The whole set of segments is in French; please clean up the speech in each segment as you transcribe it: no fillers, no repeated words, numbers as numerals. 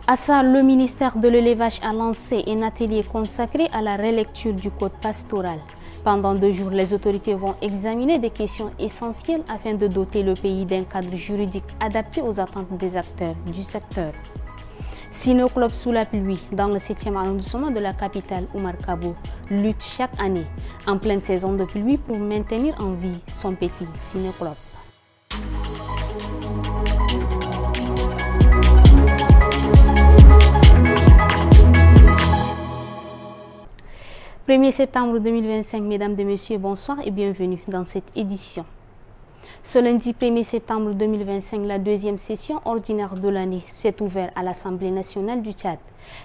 À ça, le ministère de l'Élevage a lancé un atelier consacré à la relecture du code pastoral. Pendant 2 jours, les autorités vont examiner des questions essentielles afin de doter le pays d'un cadre juridique adapté aux attentes des acteurs du secteur. Cineclub sous la pluie, dans le 7e arrondissement de la capitale Oumar Kabo, lutte chaque année en pleine saison de pluie pour maintenir en vie son petit Cineclub. « 1er septembre 2025, mesdames et messieurs, bonsoir et bienvenue dans cette édition. Ce lundi 1er septembre 2025, la 2e session ordinaire de l'année s'est ouverte à l'Assemblée nationale du Tchad.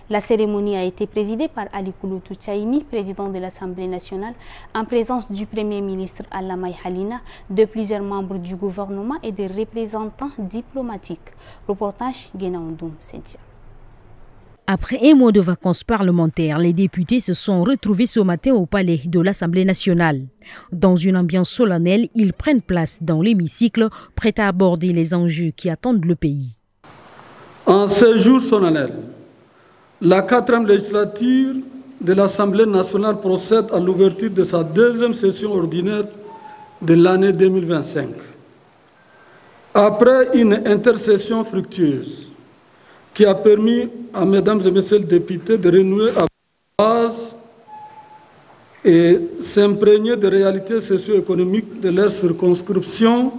La cérémonie a été présidée par Ali Kouloutou Tchaïmi, président de l'Assemblée nationale, en présence du Premier ministre Alamaï Halina, de plusieurs membres du gouvernement et des représentants diplomatiques. Reportage Genaoundoum Sentia. Après un mois de vacances parlementaires, les députés se sont retrouvés ce matin au palais de l'Assemblée nationale. Dans une ambiance solennelle, ils prennent place dans l'hémicycle, prêts à aborder les enjeux qui attendent le pays. En ce jour solennel, la 4e législature de l'Assemblée nationale procède à l'ouverture de sa 2e session ordinaire de l'année 2025. Après une intercession fructueuse, qui a permis à mesdames et messieurs les députés de renouer à la base et s'imprégner des réalités socio-économiques de leur circonscription,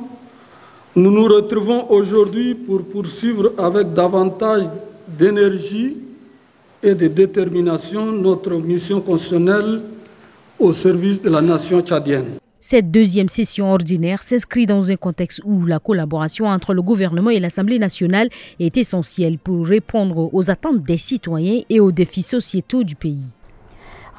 nous nous retrouvons aujourd'hui pour poursuivre avec davantage d'énergie et de détermination notre mission constitutionnelle au service de la nation tchadienne. Cette 2e session ordinaire s'inscrit dans un contexte où la collaboration entre le gouvernement et l'Assemblée nationale est essentielle pour répondre aux attentes des citoyens et aux défis sociétaux du pays.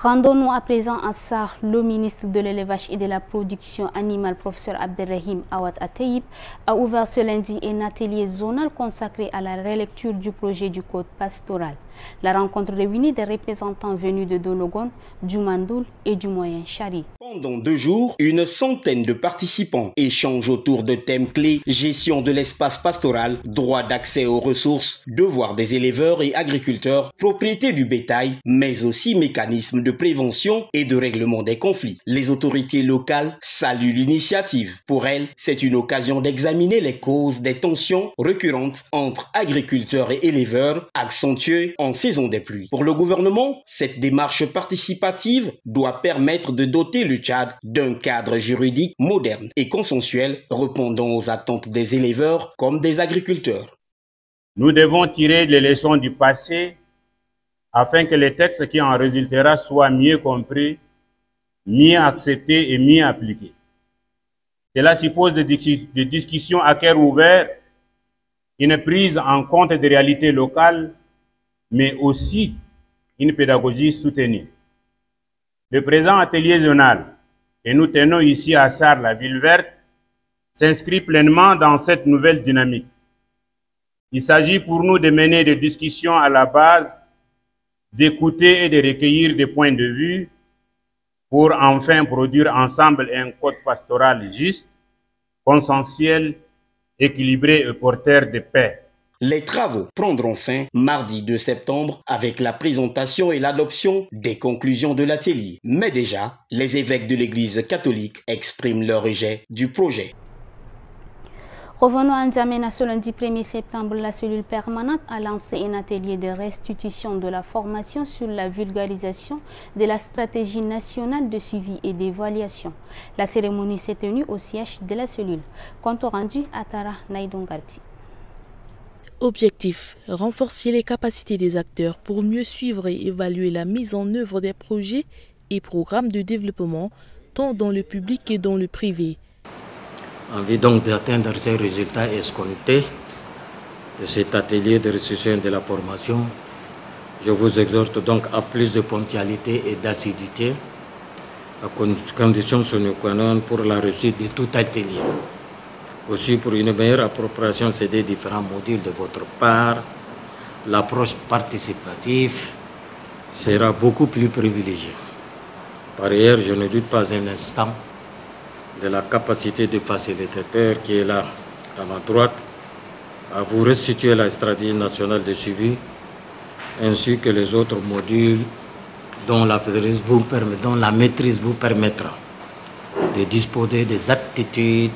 Rendons-nous à présent à Sarr. Le ministre de l'Élevage et de la Production animale, professeur Abderrahim Awad Atayib, a ouvert ce lundi un atelier zonal consacré à la relecture du projet du code pastoral. La rencontre réunit des représentants venus de Donogon, du Mandoul et du Moyen Chari. Pendant 2 jours, une centaine de participants échangent autour de thèmes clés: gestion de l'espace pastoral, droit d'accès aux ressources, devoirs des éleveurs et agriculteurs, propriété du bétail, mais aussi mécanismes de prévention et de règlement des conflits. Les autorités locales saluent l'initiative. Pour elles, c'est une occasion d'examiner les causes des tensions récurrentes entre agriculteurs et éleveurs, accentuées en saison des pluies. Pour le gouvernement, cette démarche participative doit permettre de doter le Tchad d'un cadre juridique moderne et consensuel répondant aux attentes des éleveurs comme des agriculteurs. Nous devons tirer les leçons du passé afin que les textes qui en résulteront soient mieux compris, mieux acceptés et mieux appliqués. Cela suppose des discussions à cœur ouvert, une prise en compte des réalités locales, mais aussi une pédagogie soutenue. Le présent atelier zonal, que nous tenons ici à Sarr, la ville verte, s'inscrit pleinement dans cette nouvelle dynamique. Il s'agit pour nous de mener des discussions à la base, d'écouter et de recueillir des points de vue pour enfin produire ensemble un code pastoral juste, consensuel, équilibré et porteur de paix. Les travaux prendront fin mardi 2 septembre avec la présentation et l'adoption des conclusions de l'atelier. Mais déjà, les évêques de l'Église catholique expriment leur rejet du projet. Revenons à N'Djamena. Ce lundi 1er septembre, la cellule permanente a lancé un atelier de restitution de la formation sur la vulgarisation de la stratégie nationale de suivi et d'évaluation. La cérémonie s'est tenue au siège de la cellule. Compte rendu à Tara Naïdongarti. Objectif: renforcer les capacités des acteurs pour mieux suivre et évaluer la mise en œuvre des projets et programmes de développement, tant dans le public que dans le privé. Envie donc d'atteindre ces résultats escomptés de cet atelier de restitution de la formation, je vous exhorte donc à plus de ponctualité et d'assiduité, à condition sine qua non pour la réussite de tout atelier. Aussi, pour une meilleure appropriation des différents modules de votre part, l'approche participative sera beaucoup plus privilégiée. Par ailleurs, je ne doute pas un instant de la capacité du facilitateur qui est là à ma droite à vous restituer la stratégie nationale de suivi ainsi que les autres modules dont la maîtrise vous permettra de disposer des aptitudes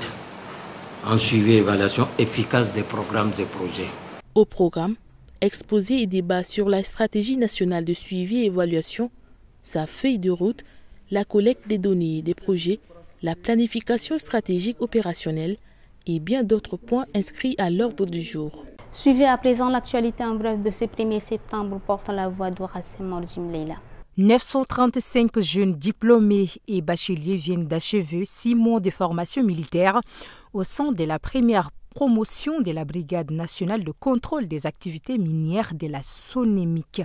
en suivi et évaluation efficace des programmes et projets. Au programme, exposé et débat sur la stratégie nationale de suivi et évaluation, sa feuille de route, la collecte des données et des projets, la planification stratégique opérationnelle et bien d'autres points inscrits à l'ordre du jour. Suivez à présent l'actualité en bref de ce 1er septembre portant la voix de Hassan Morjim Leila. 935 jeunes diplômés et bacheliers viennent d'achever 6 mois de formation militaire au sein de la première promotion de la Brigade nationale de contrôle des activités minières de la SONEMIC.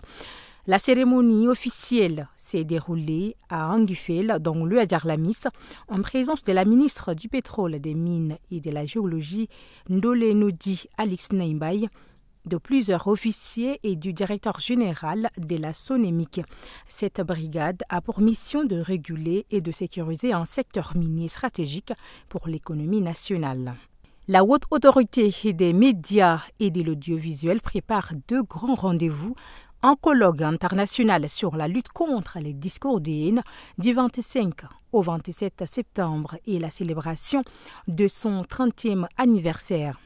La cérémonie officielle s'est déroulée à Anguifel, dans le Hadjarlamis, en présence de la ministre du Pétrole, des Mines et de la Géologie, Ndole Nodi Alix Naimbaye, de plusieurs officiers et du directeur général de la SONEMIC. Cette brigade a pour mission de réguler et de sécuriser un secteur minier stratégique pour l'économie nationale. La Haute Autorité des médias et de l'audiovisuel prépare 2 grands rendez-vous: un colloque international sur la lutte contre les discours de haine du 25 au 27 septembre et la célébration de son 30e anniversaire.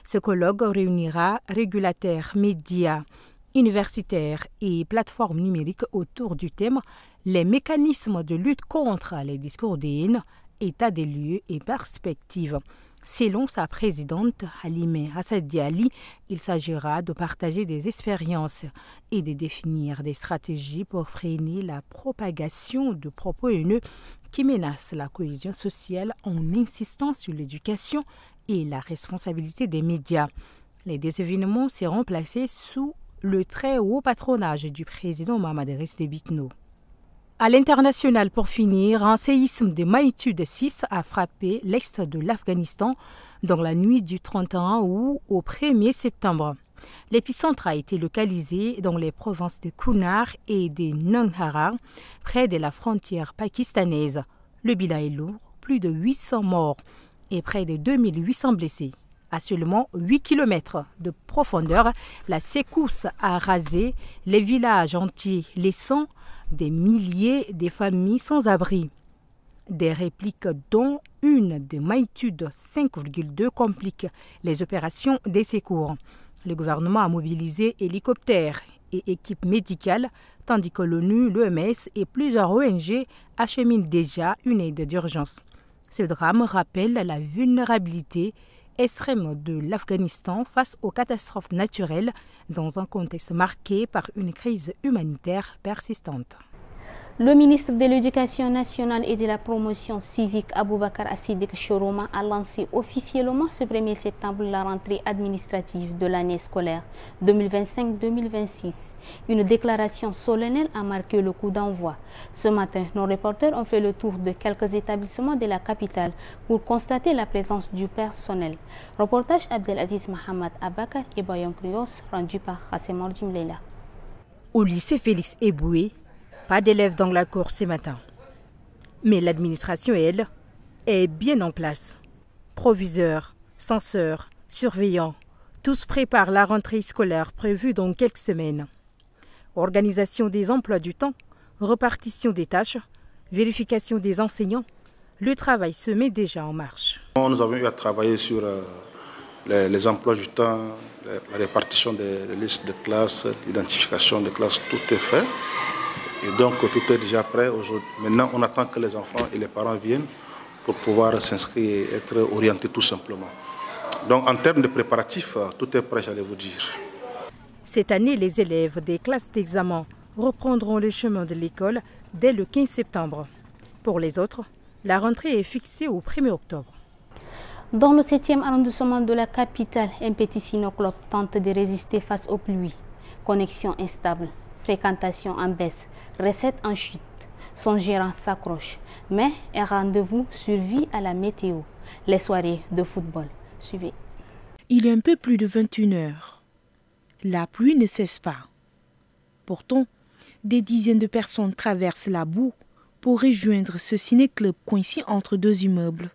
Ce colloque réunira régulateurs, médias, universitaires et plateformes numériques autour du thème « Les mécanismes de lutte contre les discours de haine, état des lieux et perspectives ». Selon sa présidente Halime Hassadi Ali, il s'agira de partager des expériences et de définir des stratégies pour freiner la propagation de propos haineux qui menacent la cohésion sociale en insistant sur l'éducation et la responsabilité des médias. Les 2 événements seront placés sous le très haut patronage du président Mohamed Idriss Déby Itno. À l'international, pour finir, un séisme de magnitude 6 a frappé l'est de l'Afghanistan dans la nuit du 31 août au 1er septembre. L'épicentre a été localisé dans les provinces de Kunar et de Nangarhar, près de la frontière pakistanaise. Le bilan est lourd, plus de 800 morts et près de 2800 blessés. À seulement 8 km de profondeur, la secousse a rasé les villages entiers, laissant des milliers de familles sans abri. Des répliques dont une de magnitude 5,2 complique les opérations des secours. Le gouvernement a mobilisé hélicoptères et équipes médicales, tandis que l'ONU, l'OMS et plusieurs ONG acheminent déjà une aide d'urgence. Ce drame rappelle la vulnérabilité extrême de l'Afghanistan face aux catastrophes naturelles dans un contexte marqué par une crise humanitaire persistante. Le ministre de l'Éducation nationale et de la promotion civique Aboubakar Assidik Choroma a lancé officiellement ce 1er septembre la rentrée administrative de l'année scolaire 2025-2026. Une déclaration solennelle a marqué le coup d'envoi. Ce matin, nos reporters ont fait le tour de quelques établissements de la capitale pour constater la présence du personnel. Reportage Abdelaziz Mohamed Abakar et Bayon Krios, rendu par Hassan Morjim Leila. Au lycée Félix Eboué, pas d'élèves dans la cour ce matin. Mais l'administration, elle, est bien en place. Proviseurs, censeurs, surveillants, tous préparent la rentrée scolaire prévue dans quelques semaines. Organisation des emplois du temps, répartition des tâches, vérification des enseignants, le travail se met déjà en marche. Nous avons eu à travailler sur les emplois du temps, la répartition des listes de classes, l'identification des classes, tout est fait. Et donc tout est déjà prêt aujourd'hui. Maintenant, on attend que les enfants et les parents viennent pour pouvoir s'inscrire et être orientés tout simplement. Donc en termes de préparatifs, tout est prêt, j'allais vous dire. Cette année, les élèves des classes d'examen reprendront le chemin de l'école dès le 15 septembre. Pour les autres, la rentrée est fixée au 1er octobre. Dans le 7e arrondissement de la capitale, un petit cycloclub tente de résister face aux pluies. Connexion instable, fréquentation en baisse, recette en chute. Son gérant s'accroche, mais un rendez-vous survit à la météo. Les soirées de football. Suivez. Il est un peu plus de 21 heures. La pluie ne cesse pas. Pourtant, des dizaines de personnes traversent la boue pour rejoindre ce ciné-club coincé entre 2 immeubles.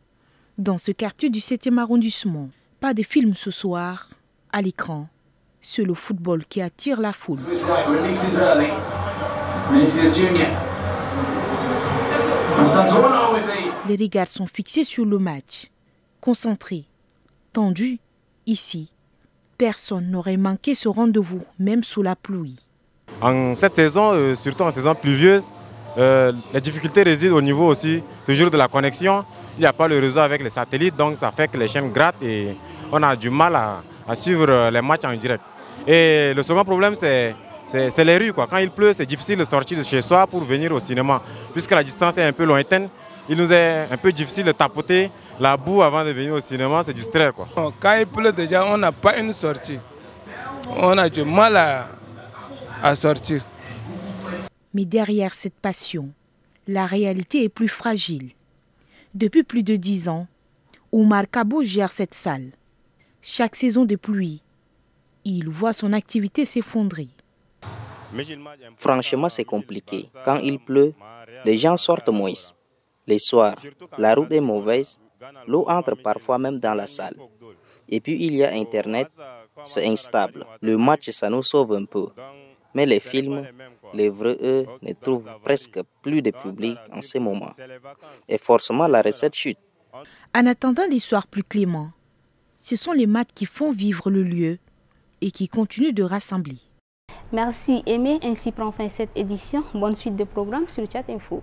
Dans ce quartier du 7e arrondissement, pas de film ce soir à l'écran. C'est le football qui attire la foule. Les regards sont fixés sur le match. Concentrés, tendus, ici, personne n'aurait manqué ce rendez-vous, même sous la pluie. En cette saison, surtout en saison pluvieuse, les difficultés résident au niveau aussi toujours de la connexion. Il n'y a pas le réseau avec les satellites, donc ça fait que les chaînes grattent et on a du mal à suivre les matchs en direct. Et le second problème, c'est les rues, quoi. Quand il pleut, c'est difficile de sortir de chez soi pour venir au cinéma. Puisque la distance est un peu lointaine, il nous est un peu difficile de tapoter la boue avant de venir au cinéma, c'est distraire, quoi. Quand il pleut déjà, on n'a pas une sortie. On a du mal à sortir. Mais derrière cette passion, la réalité est plus fragile. Depuis plus de 10 ans, Oumar Kabo gère cette salle. Chaque saison de pluie, il voit son activité s'effondrer. Franchement, c'est compliqué. Quand il pleut, les gens sortent moins. Les soirs, la route est mauvaise, l'eau entre parfois même dans la salle. Et puis il y a Internet, c'est instable. Le match, ça nous sauve un peu. Mais les films, les vrais, eux, ne trouvent presque plus de public en ce moment. Et forcément, la recette chute. En attendant l'histoire plus clémente, ce sont les matchs qui font vivre le lieu et qui continuent de rassembler. Merci Aimé, ainsi prend fin cette édition. Bonne suite de programmes sur Chat Info.